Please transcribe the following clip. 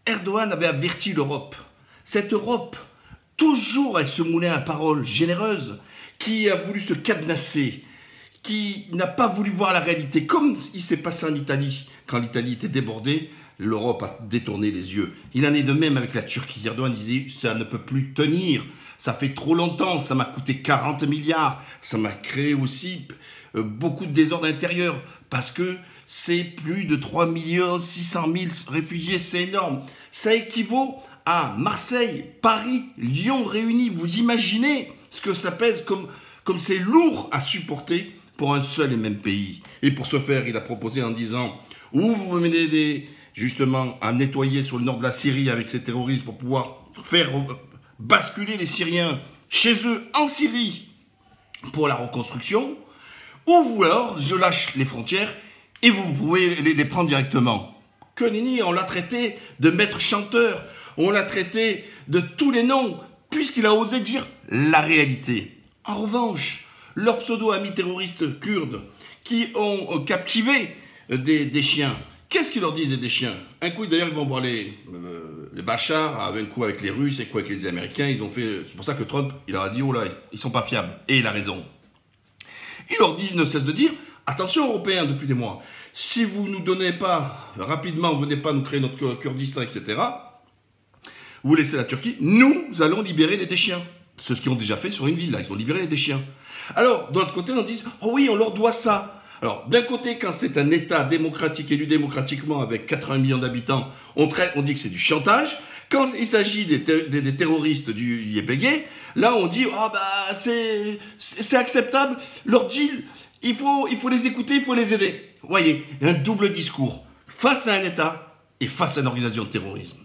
Erdogan avait averti l'Europe. Cette Europe, toujours avec ce moulin à paroles généreuses, qui a voulu se cadenasser, qui n'a pas voulu voir la réalité, comme il s'est passé en Italie, quand l'Italie était débordée, l'Europe a détourné les yeux. Il en est de même avec la Turquie. Erdogan disait, ça ne peut plus tenir, ça fait trop longtemps, ça m'a coûté 40 milliards, ça m'a créé aussi beaucoup de désordre intérieur, parce que c'est plus de 3 600 000 réfugiés, c'est énorme. Ça équivaut à Marseille, Paris, Lyon réunis. Vous imaginez ce que ça pèse, comme c'est lourd à supporter pour un seul et même pays. Et pour ce faire, il a proposé en disant, où vous venez justement à nettoyer sur le nord de la Syrie avec ces terroristes pour pouvoir faire basculer les Syriens chez eux en Syrie pour la reconstruction, ou alors je lâche les frontières et vous pouvez les prendre directement. Que nenni, on l'a traité de maître chanteur, on l'a traité de tous les noms, puisqu'il a osé dire la réalité. En revanche, leurs pseudo-amis terroristes kurdes qui ont captivé des chiens, qu'est-ce qu'ils leur disent des chiens? Un coup, d'ailleurs, ils vont voir les Bachar, un coup avec les Russes, et coup avec les Américains. Ils ont fait. C'est pour ça que Trump, il leur a dit, oh là, ils sont pas fiables. Et il a raison. Il leur dit, ne cesse de dire, attention Européens, depuis des mois, si vous ne nous donnez pas rapidement, venez pas nous créer notre Kurdistan, etc., vous laissez la Turquie, nous allons libérer les déchiens. C'est ce qu'ils ont déjà fait sur une ville, là, ils ont libéré les déchiens. Alors, de l'autre côté, on dit, oh oui, on leur doit ça. Alors, d'un côté, quand c'est un État démocratique, élu démocratiquement, avec 80 millions d'habitants, on dit que c'est du chantage. Quand il s'agit des terroristes du YPG, là, on dit, ah bah, c'est acceptable, leur deal, il faut les écouter, il faut les aider. Vous voyez, il y a un double discours face à un État et face à une organisation de terrorisme.